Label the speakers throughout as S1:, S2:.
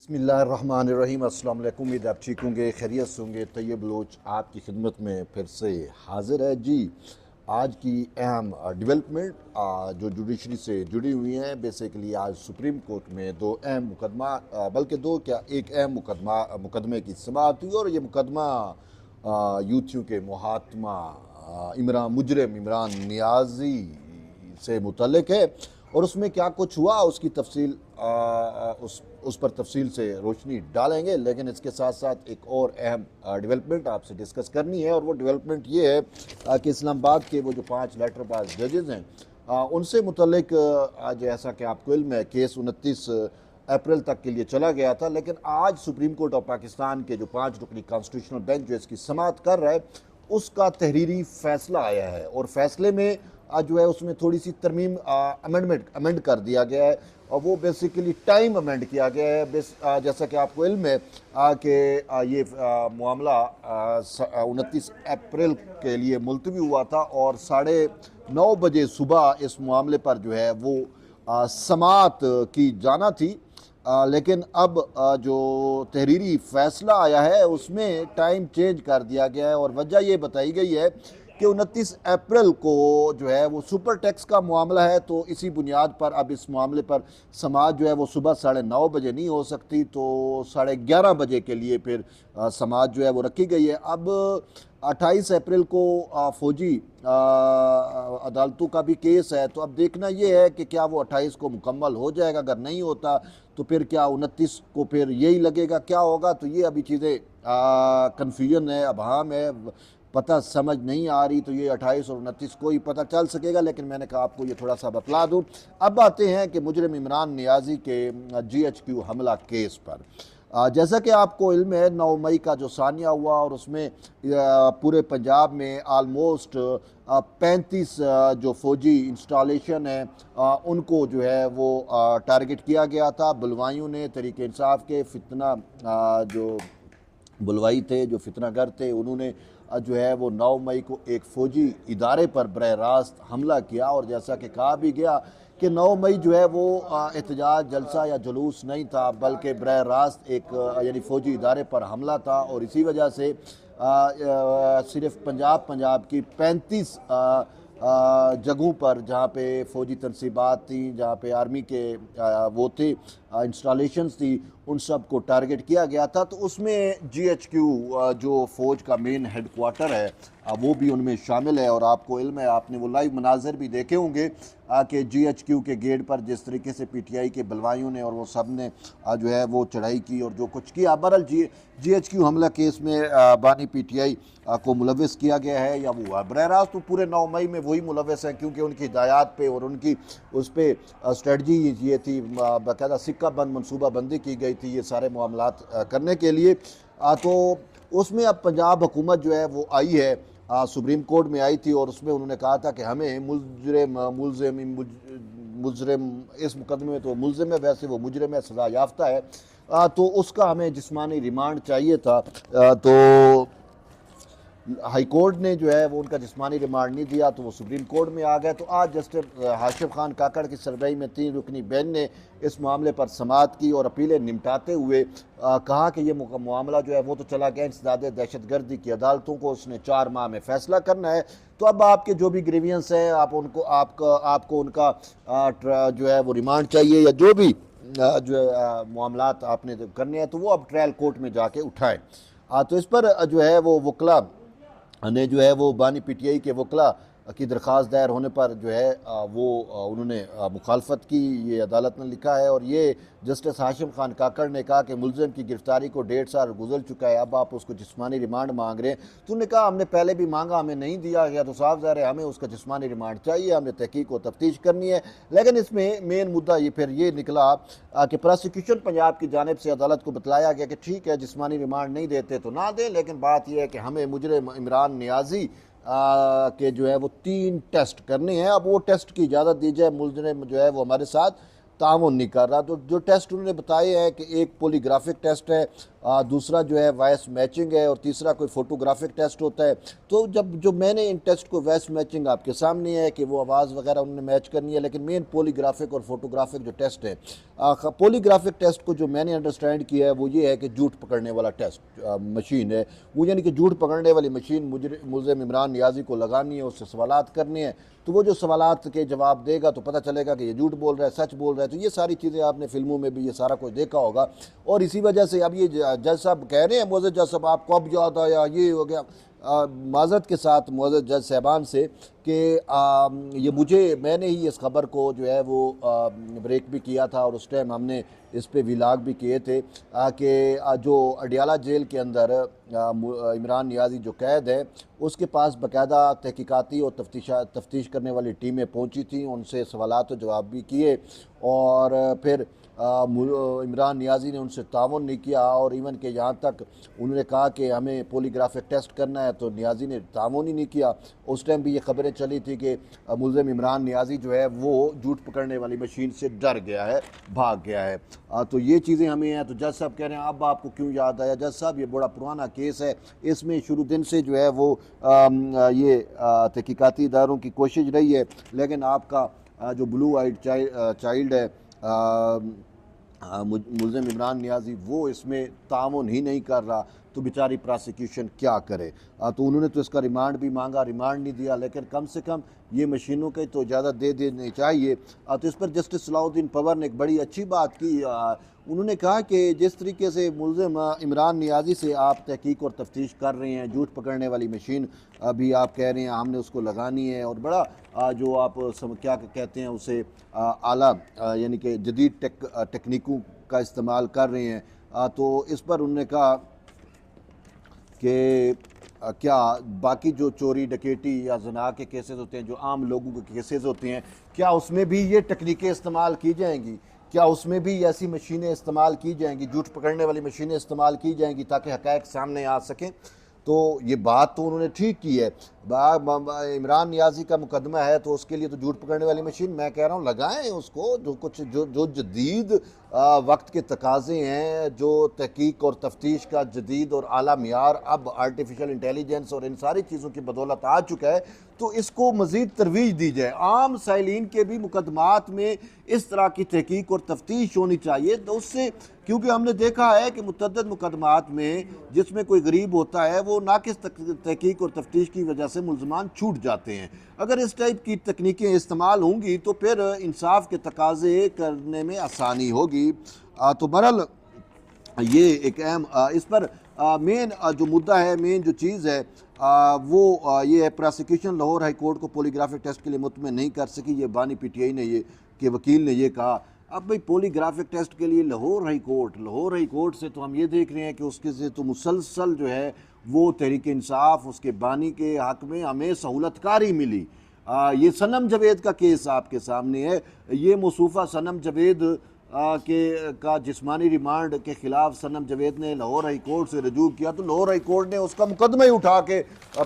S1: बिस्मिल्लाहिर्रहमानिर्रहीम। अस्सलाम वालेकुम। उम्मीद आप ठीक होंगे, खैरियत से होंगे। तैयब बलोच आपकी खिदमत में फिर से हाजिर है जी। आज की अहम डेवलपमेंट जो जुडिशरी से जुड़ी हुई हैं। बेसिकली आज सुप्रीम कोर्ट में दो अहम मुकदमा, बल्कि दो क्या, एक अहम मुकदमे की समाअत हुई और ये मुकदमा यूथियों के मुहात्मा इमरान मुजरिम इमरान नियाजी से मुतल्लिक है। और उसमें क्या कुछ हुआ उसकी तफसील उस पर तफसील से रोशनी डालेंगे। लेकिन इसके साथ साथ एक और अहम डेवलपमेंट आपसे डिस्कस करनी है, और वो डेवलपमेंट ये है कि इस्लामाबाद के वो जो 5 लेटरबाज जजेज़ हैं, उनसे मुतल्लिक जैसा कि आपको इल्म है, केस 29 अप्रैल तक के लिए चला गया था। लेकिन आज सुप्रीम कोर्ट ऑफ पाकिस्तान के जो 5 रुकनी कॉन्स्टिट्यूशनल बेंच जो इसकी समाअत कर रहा है, उसका तहरीरी फैसला आया है। और फैसले में जो है उसमें थोड़ी सी तरमीम अमेंड कर दिया गया है, और वो बेसिकली टाइम अमेंड किया गया है। जैसा कि आपको इल्म है कि ये मामला 29 अप्रैल के लिए मुलतवी हुआ था, और 9:30 बजे सुबह इस मामले पर जो है वो समाअत की जाना थी। लेकिन अब जो तहरीरी फैसला आया है उसमें टाइम चेंज कर दिया गया है, और वजह ये बताई गई है कि 29 अप्रैल को जो है वो सुपर टैक्स का मामला है। तो इसी बुनियाद पर अब इस मामले पर समाअत जो है वो सुबह 9:30 बजे नहीं हो सकती, तो 11:30 बजे के लिए फिर समाअत जो है वो रखी गई है। अब 28 अप्रैल को फौजी अदालतों का भी केस है, तो अब देखना ये है कि क्या वो 28 को मुकम्मल हो जाएगा। अगर नहीं होता तो फिर क्या 29 को फिर यही लगेगा, क्या होगा। तो ये अभी चीज़ें कन्फ्यूजन है, अभाम है, पता समझ नहीं आ रही। तो ये 28 और 29 को ही पता चल सकेगा, लेकिन मैंने कहा आपको ये थोड़ा सा बतला दूँ। अब आते हैं कि मुजरिम इमरान नियाजी के GHQ हमला केस पर। जैसा कि आपको इल्म है, 9 मई का जो सानिया हुआ, और उसमें पूरे पंजाब में आलमोस्ट 35 जो फौजी इंस्टॉलेशन है उनको जो है वो टारगेट किया गया था। बुलवाइयों ने, तरीके इंसाफ के फितना जो बुलवाई थे, जो फितनागर थे, उन्होंने जो है वो 9 मई को एक फ़ौजी इदारे पर बरह रास्त हमला किया। और जैसा कि कहा भी गया कि 9 मई जो है वो एहतजाज, जलसा या जुलूस नहीं था, बल्कि बरह रास्त एक यानी फ़ौजी इदारे पर हमला था। और इसी वजह से सिर्फ पंजाब की 35 जगहों पर जहाँ पे फ़ौजी तनसीबात थी, जहाँ पे आर्मी के वो थे इंस्टॉलेशंस थी, उन सब को टारगेट किया गया था। तो उसमें GHQ जो फ़ौज का मेन हेड क्वार्टर है वो भी उनमें शामिल है। और आपको इल्म है, आपने वो लाइव मनाजर भी देखे होंगे कि GHQ के गेट पर जिस तरीके से PTI के बलवाइयों ने और वो सब ने जो है वो चढ़ाई की और जो कुछ किया। बहरहाल GHQ हमला केस में बानी PTI को मुलविस किया गया है, या वो बरह रास्त तो पूरे 9 मई में वही मुलविस हैं, क्योंकि उनकी हिदायत पे और उनकी उस पर स्ट्रेटजी ये थी, बाकायदा सिक्का बंद मनसूबा बंदी की गई थी ये सारे मामलात करने के लिए। तो उसमें अब पंजाब हुकूमत जो है वो आई है, सुप्रीम कोर्ट में आई थी, और उसमें उन्होंने कहा था कि हमें मुजरिम इस मुकदमे में तो मुलजिम है, वैसे वो मुजरिम है, सज़ा याफ्ता है, तो उसका हमें जिस्मानी रिमांड चाहिए था। तो हाई कोर्ट ने जो है वो उनका जिस्मानी रिमांड नहीं दिया, तो वो सुप्रीम कोर्ट में आ गए। तो आज जस्टिस हाशिम खान काकड़ की सरबराही में 3 रुकनी बेंच ने इस मामले पर समाअत की और अपीलें निपटाते हुए कहा कि ये मामला जो है वो तो चला गया इंसदाद दहशतगर्दी की अदालतों को, उसने 4 माह में फैसला करना है। तो अब आपके जो भी ग्रीवियंस हैं, आपको उनका जो है वो रिमांड चाहिए, या जो भी जो मामलात आपने करने हैं, तो वो अब ट्रायल कोर्ट में जाके उठाएं। तो इस पर जो है वो वकला ने जो है वो बानी PTI के वकला की दरख्वास्त दायर होने पर जो है वो उन्होंने मुखालफत की, ये अदालत ने लिखा है। और ये जस्टिस हाशिम खान काकड़ ने कहा कि मुलजिम की गिरफ्तारी को 1.5 साल गुजर चुका है, अब आप उसको जिस्मानी रिमांड मांग रहे हैं। तो उन्होंने कहा हमने पहले भी मांगा, हमें नहीं दिया गया, तो साफ ज़ाहिर है हमें उसका जिस्मानी रिमांड चाहिए, हमें तहकीक व तफ्तीश करनी है। लेकिन इसमें मेन मुद्दा ये फिर ये निकला कि प्रोसिक्यूशन पंजाब की जानिब से अदालत को बतलाया गया कि ठीक है, जिस्मानी रिमांड नहीं देते तो ना दें, लेकिन बात यह है कि हमें मुजरिम इमरान नियाजी के जो है वो 3 टेस्ट करने हैं। अब वो टेस्ट की इजाज़त दी जाए, मुलजिम जो है वो हमारे साथ ताउन नहीं कर रहा। तो जो टेस्ट उन्होंने बताए हैं कि एक पॉलीग्राफिक टेस्ट है, दूसरा जो है वॉइस मैचिंग है, और तीसरा कोई फोटोग्राफिक टेस्ट होता है। तो जब जो मैंने इन टेस्ट को, वॉइस मैचिंग आपके सामने है कि वो आवाज़ वगैरह उन्होंने मैच करनी है, लेकिन मेन पॉलीग्राफिक और फोटोग्राफिक जो टेस्ट है, पॉलीग्राफिक टेस्ट को जो मैंने अंडरस्टैंड किया है वो ये है कि झूठ पकड़ने वाला टेस्ट मशीन है वो, यानी कि झूठ पकड़ने वाली मशीन मुल्ज़िम इमरान नियाज़ी को लगानी है, उससे सवालात करने हैं, तो वो जो सवालात के जवाब देगा तो पता चलेगा कि ये झूठ बोल रहा है, सच बोल रहा है। तो ये सारी चीज़ें आपने फिल्मों में भी ये सारा कुछ देखा होगा, और इसी वजह से अब ये जज साहब कह रहे हैं, मोअज़्ज़ज़ जज साहब आपको अब याद आया, ये हो गया, माज़रत के साथ मोअज़्ज़ज़ जज साहबान से कि ये मैंने ही इस खबर को जो है वो ब्रेक भी किया था, और उस टाइम हमने इस पे विलाग भी किए थे कि जो अडियाला जेल के अंदर इमरान नियाज़ी जो कैद है उसके पास बाकायदा तहकीकाती और तफ्तीश करने वाली टीमें पहुंची थी, उनसे सवालात और जवाब भी किए, और फिर इमरान नियाज़ी ने उनसे ताउन नहीं किया, और इवन के यहाँ तक उन्होंने कहा कि हमें पॉलीग्राफिक टेस्ट करना है, तो नियाज़ी ने ताउन ही नहीं किया। उस टाइम भी ये खबरें चली थी कि मुल्ज़िम इमरान नियाज़ी जो है वो झूठ पकड़ने वाली मशीन से डर गया है, भाग गया है। तो ये चीज़ें हमें हैं। तो जज साहब कह रहे हैं अब आपको क्यों याद आया? जज साहब ये बड़ा पुराना केस है, इसमें शुरू दिन से जो है वो ये तहकीकाती इदारों की कोशिश रही है, लेकिन आपका जो ब्लू आइड चाइल्ड है मुल्ज़िम इमरान नियाज़ी वो इसमें ताउन ही नहीं कर रहा, तो बेचारी प्रोसिक्यूशन क्या करे। तो उन्होंने तो इसका रिमांड भी मांगा, रिमांड नहीं दिया, लेकिन कम से कम ये मशीनों की तो इजाज़त दे देनी चाहिए। तो इस पर जस्टिस सलाउद्दीन पंवर ने एक बड़ी अच्छी बात की। उन्होंने कहा कि जिस तरीके से मुल्ज़िम इमरान नियाज़ी से आप तहकीक और तफ्तीश कर रहे हैं, झूठ पकड़ने वाली मशीन अभी आप कह रहे हैं हमने उसको लगानी है, और बड़ा जो आप क्या कहते हैं उसे आला यानी कि जदीद टेक्निकों का इस्तेमाल कर रहे हैं। तो इस पर उन्होंने कहा कि क्या बाकी जो चोरी डकैती या जना के केसेस होते हैं, जो आम लोगों के केसेस होते हैं, क्या उसमें भी ये तकनीकें इस्तेमाल की जाएंगी? क्या उसमें भी ऐसी मशीनें इस्तेमाल की जाएंगी, झूठ पकड़ने वाली मशीनें इस्तेमाल की जाएंगी ताकि हक़ाइक़ सामने आ सकें? तो ये बात तो उन्होंने ठीक की है। इमरान नियाज़ी का मुकदमा है तो उसके लिए तो झूठ पकड़ने वाली मशीन, मैं कह रहा हूँ लगाएं उसको, जो कुछ जो जदीद वक्त के तकाज़े हैं, जो तहकीक और तफ्तीश का जदीद और आला मियार अब आर्टिफिशियल इंटेलिजेंस और इन सारी चीज़ों की बदौलत आ चुका है, तो इसको मज़ीद तरवीज दी जाए। आम साइलिन के भी मुकदमात में इस तरह की तहकीक और तफ्तीश होनी चाहिए, तो उससे, क्योंकि हमने देखा है कि मुतअद्दिद मुकदमात में जिसमें कोई गरीब होता है वो नाकिस तहकीक और तफ्तीश की वजह से मुल्ज़मान छूट जाते हैं। अगर इस टाइप की तकनीकें इस्तेमाल होंगी तो फिर इंसाफ के तकाजे करने में आसानी होगी। तो बहरहाल ये एक अहम इस पर मेन जो मुद्दा है, मेन जो चीज़ है वो ये है, प्रोसिक्यूशन लाहौर हाई कोर्ट को पॉलीग्राफिक टेस्ट के लिए मुतमिन नहीं कर सकी। ये बानी पीटीआई ने ये के वकील ने ये कहा। अब भाई पॉलीग्राफिक टेस्ट के लिए लाहौर हाई कोर्ट से तो हम ये देख रहे हैं कि उसके से तो मुसलसल जो है वो तहरीक इंसाफ, उसके बानी के हक़ में हमें सहूलतकारी मिली। ये सनम जवेद का केस आपके सामने है। ये मौसूफ़ा सनम जवेद का जिस्मानी रिमांड के ख़िलाफ़ सनम जवेद ने लाहौर हाई कोर्ट से रजू किया, तो लाहौर हाई कोर्ट ने उसका मुकदमा ही उठा के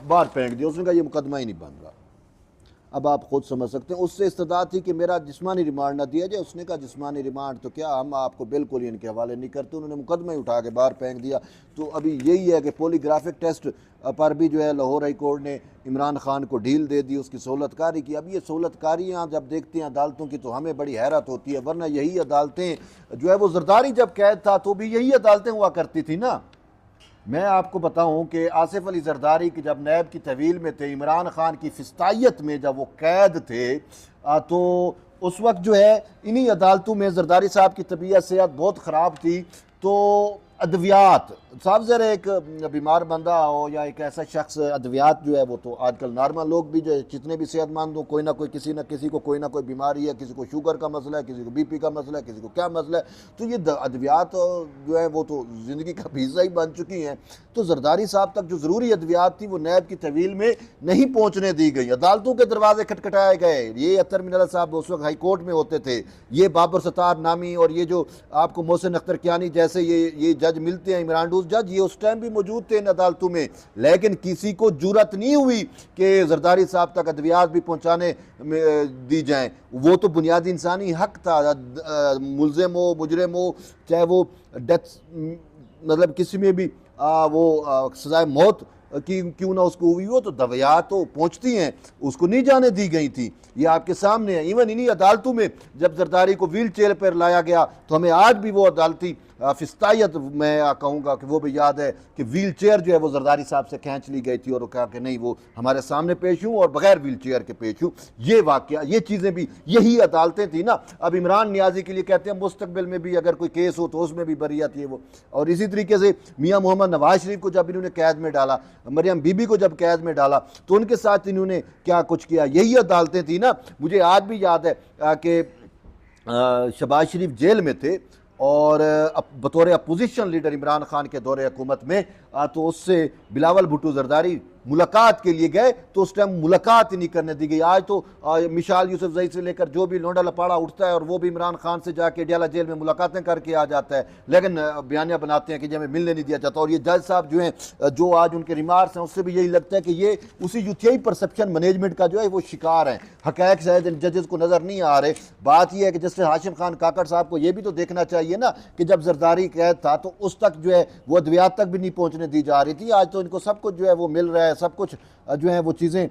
S1: बाहर फेंक दिया। उसने कहा ये मुकदमा ही नहीं बन रहा। अब आप खुद समझ सकते हैं, उससे इस्तदा थी कि मेरा जिस्मानी रिमांड ना दिया जाए। उसने कहा जिस्मानी रिमांड तो क्या, हम आपको बिल्कुल ही इनके हवाले नहीं करते। उन्होंने मुकदमा ही उठा के बाहर फेंक दिया। तो अभी यही है कि पॉलीग्राफिक टेस्ट पर भी जो है लाहौर हाई कोर्ट ने इमरान खान को ढील दे दी, उसकी सहूलतकारी की। अब ये सहूलतकारियाँ जब देखते हैं अदालतों की तो हमें बड़ी हैरत होती है, वरना यही अदालतें जो है वो जरदारी जब कैद था तो भी यही अदालतें हुआ करती थी ना। मैं आपको बताऊं कि आसिफ अली जरदारी की जब नैब की तहवील में थे, इमरान खान की फिस्तायत में जब वो कैद थे, तो उस वक्त जो है इन्हीं अदालतों में जरदारी साहब की तबीयत सेहत बहुत ख़राब थी। तो अद्वियात साहब, ज़रा एक बीमार बंदा हो या एक ऐसा शख्स, अद्वियात जो है वो तो आजकल नॉर्मल लोग भी जो है जितने भी सेहतमंद हो, कोई ना कोई किसी न किसी को कोई ना कोई बीमारी है, किसी को शुगर का मसला है, किसी को बीपी का मसला है, किसी को क्या मसला है। तो ये अद्वियात जो है वो तो ज़िंदगी का हिस्सा ही बन चुकी हैं। तो जरदारी साहब तक जो ज़रूरी अद्वियात थी वो नैब की तहवील में नहीं पहुँचने दी गई, अदालतों के दरवाजे खटखटाए गए। ये अतर मिनल साहब उस वक्त हाई कोर्ट में होते थे, ये बाबर सत्तार नामी और ये जो आपको मोहसिन अख्तर कियानी जैसे ये जज मिलते हैं, इमरान डूस जज, ये उस टाइम भी मौजूद थे इन अदालतों में, लेकिन किसी को जुरत नहीं हुई कि जरदारी साहब तक अद्वियात भी पहुंचाने दी जाएं। वो तो बुनियादी इंसानी हक था, मुल्ज़िम हो, मुजरिम हो, चाहे वो डेथ मतलब किसी में भी वो सजाए मौत कि क्यों ना उसको हुई हो, तो दवाया तो पहुंचती हैं, उसको नहीं जाने दी गई थी। ये आपके सामने है। इवन इन्हीं अदालतों में जब जरदारी को व्हील चेयर पर लाया गया तो हमें आज भी वो अदालती फिस्तायत मैं कहूँगा कि वो भी याद है कि व्हील चेयर जो है वो जरदारी साहब से खींच ली गई थी और वो कहा कि नहीं वो हमारे सामने पेश हूँ और बगैर व्हील चेयर के पेश हूँ। ये वाकया, ये चीज़ें भी यही अदालतें थी ना। अब इमरान नियाजी के लिए कहते हैं मुस्तकबिल में भी अगर कोई केस हो तो उसमें भी बरियत ये वो। और इसी तरीके से मियाँ मोहम्मद नवाज शरीफ को जब इन्होंने कैद में डाला, मरियम बीबी को जब कैद में डाला, तो उनके साथ इन्होंने क्या कुछ किया, यही अदालतें थी ना। मुझे आज भी याद है कि शहबाज शरीफ जेल में थे और बतौर अपोजिशन लीडर इमरान खान के दौरे हुकूमत में तो उससे बिलावल भुट्टो जरदारी मुलाकात के लिए गए तो उस टाइम मुलाकात ही नहीं करने दी गई। आज तो मिसाल यूसुफजई से लेकर जो भी लोंडा लपाड़ा उठता है और वो भी इमरान खान से जाके डियाला जेल में मुलाकातें करके आ जाता है, लेकिन बयानिया बनाते हैं कि जी हमें मिलने नहीं दिया जाता। और ये जज साहब जो हैं, जो आज उनके रिमार्क्स हैं, उससे भी यही लगता है कि ये उसी यूथियाई परसेप्शन मैनेजमेंट का जो है वो शिकार हैं। हक़ाइक़ शायद इन जजेस को नज़र नहीं आ रहे। बात यह है कि जस्टिस हाशिम खान काकड़ साहब को ये भी तो देखना चाहिए ना कि जब जरदारी कैद था तो उस तक जो है वो अद्वियात तक भी नहीं पहुँचने दी जा रही थी। आज तो इनको सब कुछ जो है वो मिल रहा है, सब कुछ जो है वो चीज़ें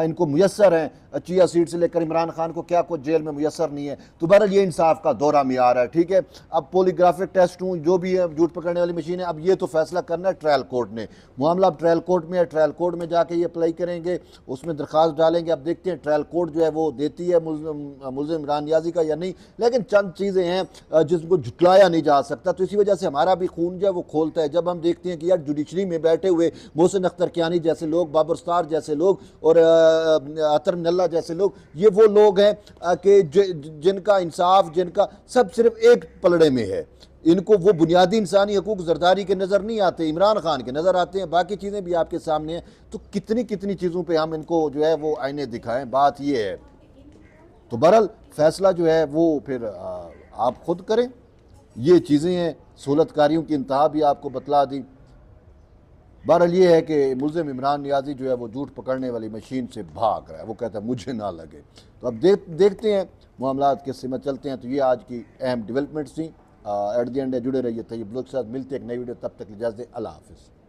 S1: इनको मुयस्सर हैं। चिया सीट से लेकर इमरान खान को क्या कुछ जेल में मुयस्सर नहीं है। तो बहरहाल ये इंसाफ का दौरा में आ रहा है। ठीक है, अब पॉलीग्राफिक टेस्ट हूँ जो भी है, झूठ पकड़ने वाली मशीन है, अब ये तो फैसला करना है ट्रायल कोर्ट ने। मामला अब ट्रायल कोर्ट में है, ट्रायल कोर्ट में जाके ये अप्लाई करेंगे, उसमें दरख्वास्त डालेंगे। अब देखते हैं ट्रायल कोर्ट जो है वो देती है मुल्ज़िम इमरान नियाज़ी का या नहीं। लेकिन चंद चीज़ें हैं जिसको झुटलाया नहीं जा सकता, तो इसी वजह से हमारा भी खून जो है वो खोलता है जब हम देखते हैं कि यार जुडिशरी में बैठे हुए मोहसिन अख्तर कियानी जैसे लोग, बाबर स्टार जैसे लोग और अतर नल्ला जैसे लोग, ये वो लोग हैं कि जिनका इंसाफ, जिनका सब सिर्फ एक पलड़े में है। इनको वो बुनियादी इंसानी हकूक जरदारी के नज़र नहीं आते, इमरान खान के नज़र आते हैं, बाकी चीज़ें भी आपके सामने हैं। तो कितनी कितनी चीज़ों पे हम इनको जो है वो आईने दिखाएं, बात ये है। तो बहरहाल फैसला जो है वो फिर आप खुद करें। ये चीज़ें हैं, सहूलतकारियों की इंतहा भी आपको बतला दी। बहरहाल ये है कि मुल्ज़िम इमरान नियाज़ी जो है वो झूठ पकड़ने वाली मशीन से भाग रहा है। वो कहता है मुझे ना लगे। तो अब देखते हैं मामलात किस में चलते हैं। तो ये आज की अहम डेवलपमेंट्स थी। एट द एंड जुड़े रहिए तैयब लोग के साथ। मिलते हैं एक नई वीडियो, तब तक इजाज़त दें। अल्लाह हाफ़िज़।